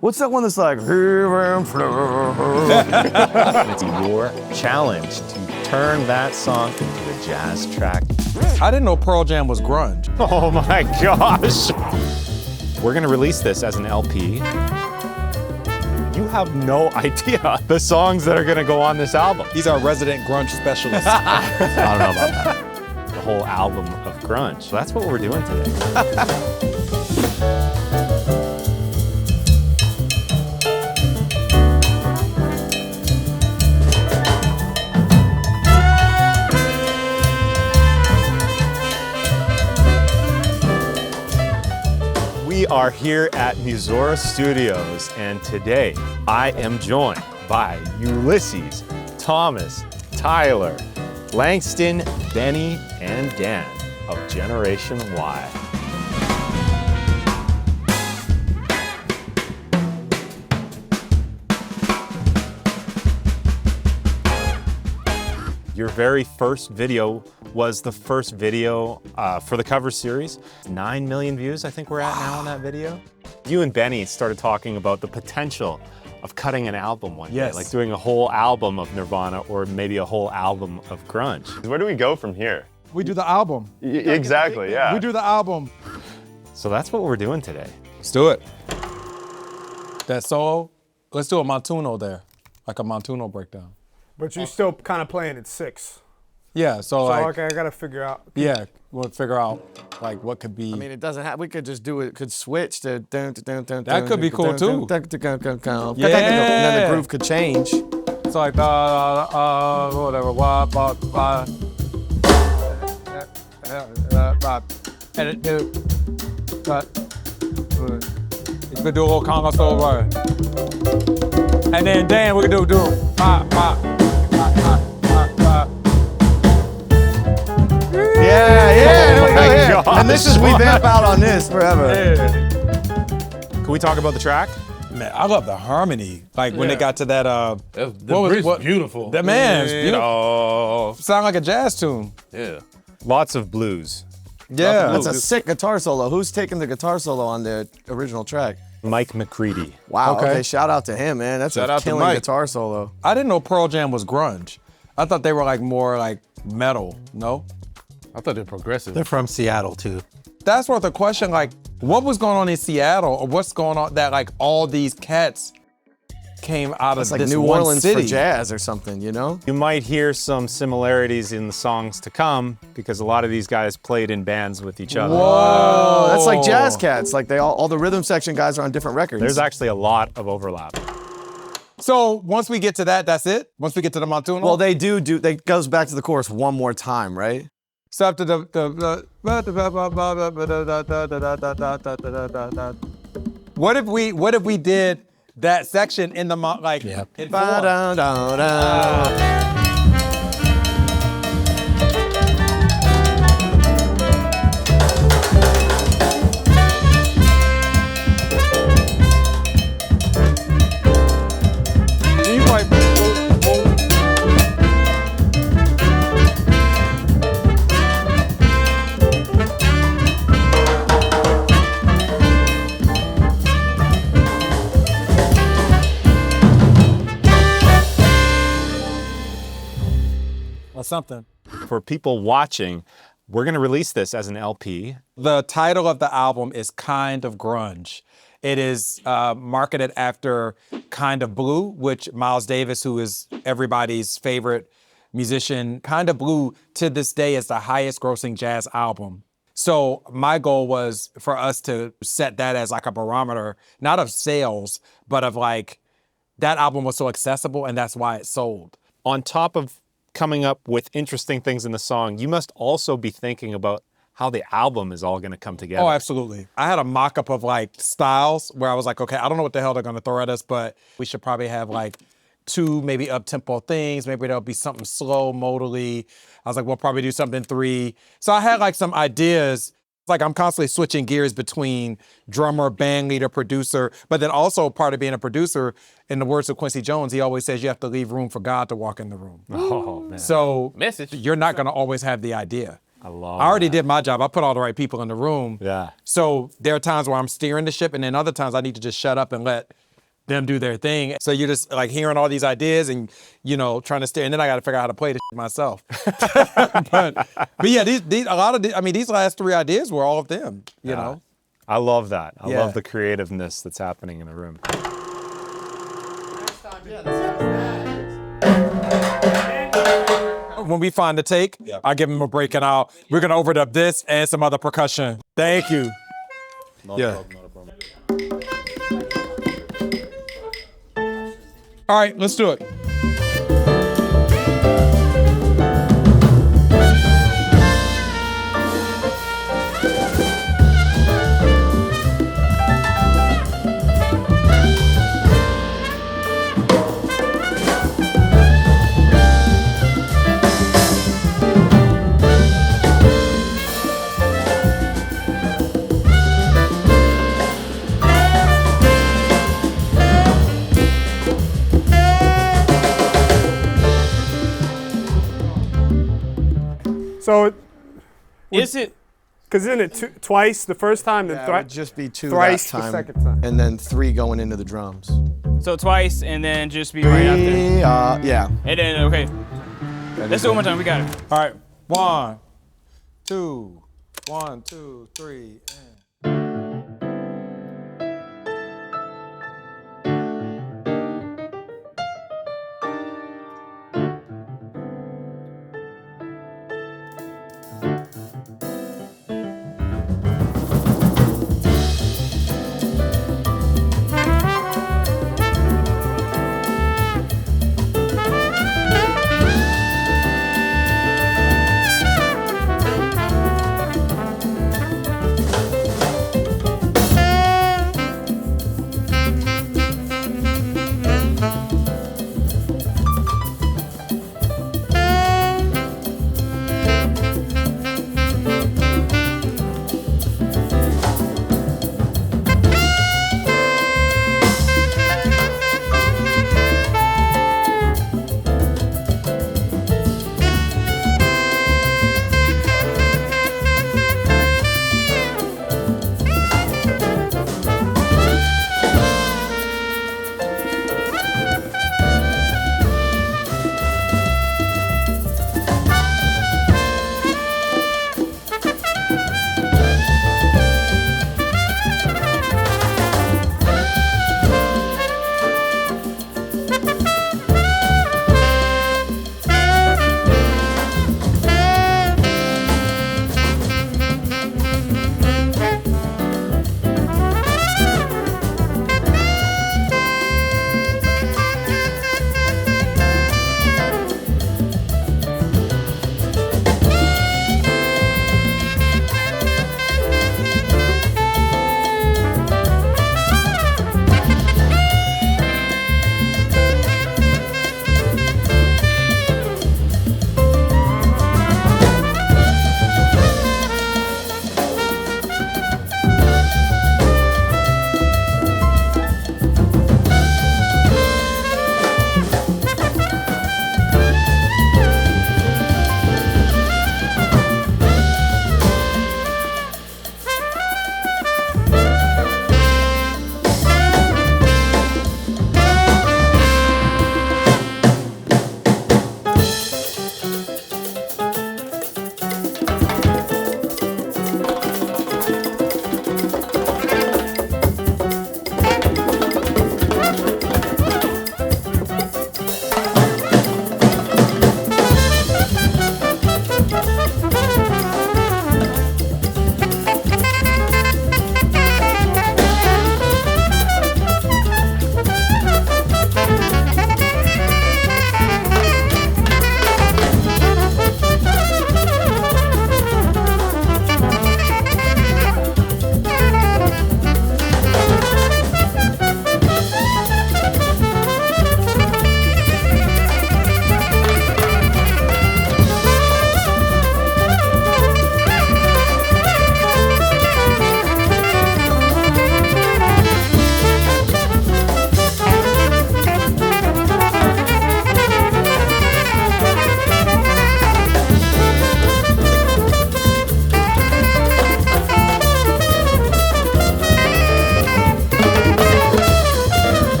What's that one that's like, river and flow? It's your challenge to turn that song into a jazz track. I didn't know Pearl Jam was grunge. Oh my gosh. We're gonna release this as an LP. You have no idea the songs that are gonna go on this album. He's our resident grunge specialist. I don't know about that. The whole album of grunge. So that's what we're doing today. We are here at Musora Studios, and today I am joined by Ulysses, Thomas, Tyler, Langston, Benny, and Dan of Generation Y. Your very first video was the first video for the cover series. 9 million views, I think we're at now on that video. You and Benny started talking about the potential of cutting an album one day, like doing a whole album of Nirvana or maybe a whole album of grunge. Where do we go from here? We do the album. Exactly, yeah. We do the album. So that's what we're doing today. Let's do it. That solo, let's do a Montuno there, like a Montuno breakdown. But you're still kind of playing at 6. Yeah, so like, okay, I gotta figure out. Yeah, we'll figure out like what could be. I mean, it doesn't have, we could just do it, could switch to. That could be cool too. Yeah. And then the groove could change. It's like, whatever, and you could do a little conga solo, and then Dan, we could do Yeah. And this is, we vamp out on this forever. Can we talk about the track? Man, I love the harmony. Like when they got to that, The bridge beautiful. That man's beautiful. Sound like a jazz tune. Yeah. Lots of blues. Yeah. That's a sick guitar solo. Who's taking the guitar solo on the original track? Mike McCready. Wow, Okay. okay, shout out to him, man. That's Shout a out to killing Mike. guitar solo. I didn't know Pearl Jam was grunge. I thought they were like more like metal, no? I thought they're progressive. They're from Seattle too. That's worth a question, like what was going on in Seattle or what's going on that like all these cats came out of It's like this New one Orleans city. for jazz or something, you know? You might hear some similarities in the songs to come because a lot of these guys played in bands with each other. Oh, that's like jazz cats. Like they all the rhythm section guys are on different records. There's actually a lot of overlap. So once we get to that, that's it? Once we get to the Montuno? Well, they goes back to the chorus one more time, right? So after what if we did that section in the like in four? Ba-da-da-da. Or something. For people watching, we're gonna release this as an LP. The title of the album is Kind of Grunge. It is marketed after Kind of Blue, which Miles Davis, who is everybody's favorite musician, Kind of Blue to this day is the highest grossing jazz album. So my goal was for us to set that as like a barometer, not of sales, but of like, that album was so accessible and that's why it sold. On top of coming up with interesting things in the song, you must also be thinking about how the album is all gonna come together. Oh, absolutely. I had a mock-up of like styles where I was like, okay, I don't know what the hell they're gonna throw at us, but we should probably have like 2 maybe up-tempo things. Maybe there'll be something slow modally. I was like, we'll probably do something 3. So I had like some ideas. Like I'm constantly switching gears between drummer, band leader, producer, but then also part of being a producer, in the words of Quincy Jones, he always says you have to leave room for God to walk in the room. Oh, man. So Message. you're not gonna always have the idea. I love I already did my job. I put all the right people in the room. Yeah. So there are times where I'm steering the ship and then other times I need to just shut up and let them do their thing. So you're just like hearing all these ideas and, you know, trying to stay. And then I got to figure out how to play this myself. but yeah, these last 3 ideas were all of them, you know? I love that. I Yeah. love the creativeness that's happening in the room. When we find the take, I give them a break and we're going to overdub this and some other percussion. Thank you. Yeah. All right, let's do it. So, Is it? because isn't it twice the first time, then Yeah, it would just be 2 thrice that the time, second time. and then 3 going into the drums. So twice and then just be right after. Yeah. And then, okay. Let's do it one more time. We got it. All right, 1, 2, 1, 2, 3, and...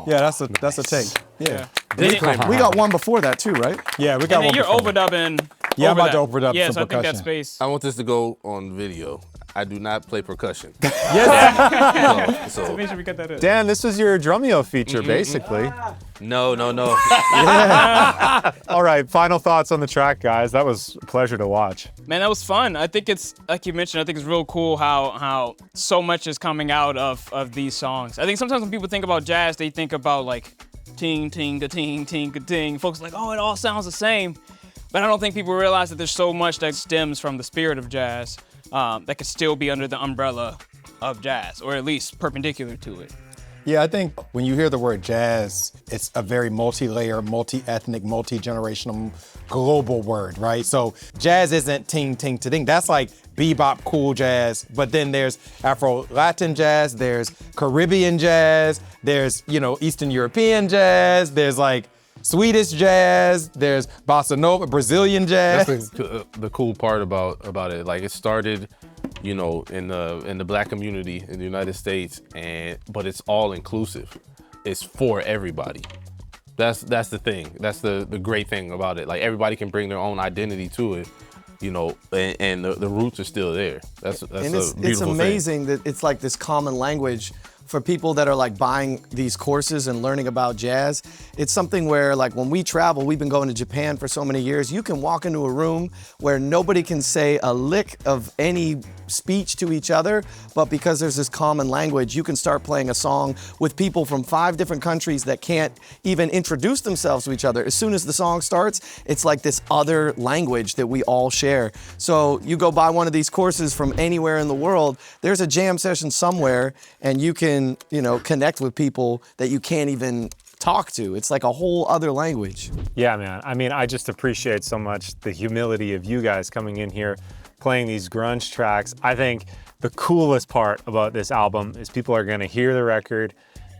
Yeah, that's a take. Yeah. We got one before that too, right? Yeah, we got And then one. you're before. overdubbing. Yeah, I'm about to over that. overdub Yeah, some so I think that percussion. space. I want this to go on video. I do not play percussion. Yes. So Make sure we get that in. Dan, this was your Drumeo feature, basically. no. All right, final thoughts on the track, guys. That was a pleasure to watch. Man, that was fun. I think it's, like you mentioned, I think it's real cool how so much is coming out of these songs. I think sometimes when people think about jazz, they think about like ting, ting, ka ting, ting, ka ting. Folks are like, oh, it all sounds the same. But I don't think people realize that there's so much that stems from the spirit of jazz that could still be under the umbrella of jazz, or at least perpendicular to it. Yeah, I think when you hear the word jazz, it's a very multi-layer, multi-ethnic, multi-generational, global word, right? So jazz isn't ting, ting, ta-ding. That's like bebop, cool jazz. But then there's Afro-Latin jazz, there's Caribbean jazz, there's, Eastern European jazz, there's like Swedish jazz, there's bossa nova, Brazilian jazz. That's the cool part about it. Like it started, in the Black community in the United States, but it's all inclusive. It's for everybody. That's the thing. That's the great thing about it. Like everybody can bring their own identity to it, and the roots are still there. That's And a beautiful it's amazing thing. that it's like this common language for people that are like buying these courses and learning about jazz. It's something where like when we travel, we've been going to Japan for so many years, you can walk into a room where nobody can say a lick of any speech to each other, but because there's this common language, you can start playing a song with people from 5 different countries that can't even introduce themselves to each other. As soon as the song starts, it's like this other language that we all share. So you go buy one of these courses from anywhere in the world, there's a jam session somewhere, and you can, connect with people that you can't even talk to. It's like a whole other language. Yeah, man. I mean, I just appreciate so much the humility of you guys coming in here, playing these grunge tracks. I think the coolest part about this album is people are gonna hear the record,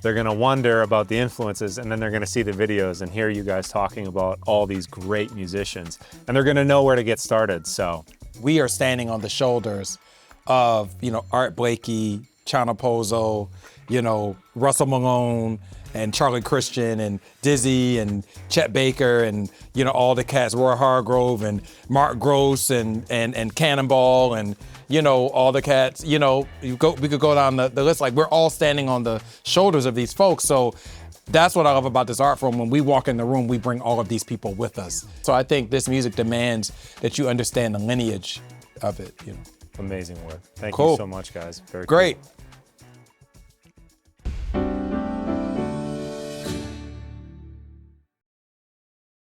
they're gonna wonder about the influences, and then they're gonna see the videos and hear you guys talking about all these great musicians, and they're gonna know where to get started, so. We are standing on the shoulders of, Art Blakey, Chana Pozo, Russell Malone, and Charlie Christian, and Dizzy, and Chet Baker, and all the cats, Roy Hargrove, and Mark Gross, and Cannonball, and all the cats. We could go down the list. Like we're all standing on the shoulders of these folks. So that's what I love about this art form. When we walk in the room, we bring all of these people with us. So I think this music demands that you understand the lineage of it. Amazing work. Thank Cool. you so much, guys. Very Great. Cool.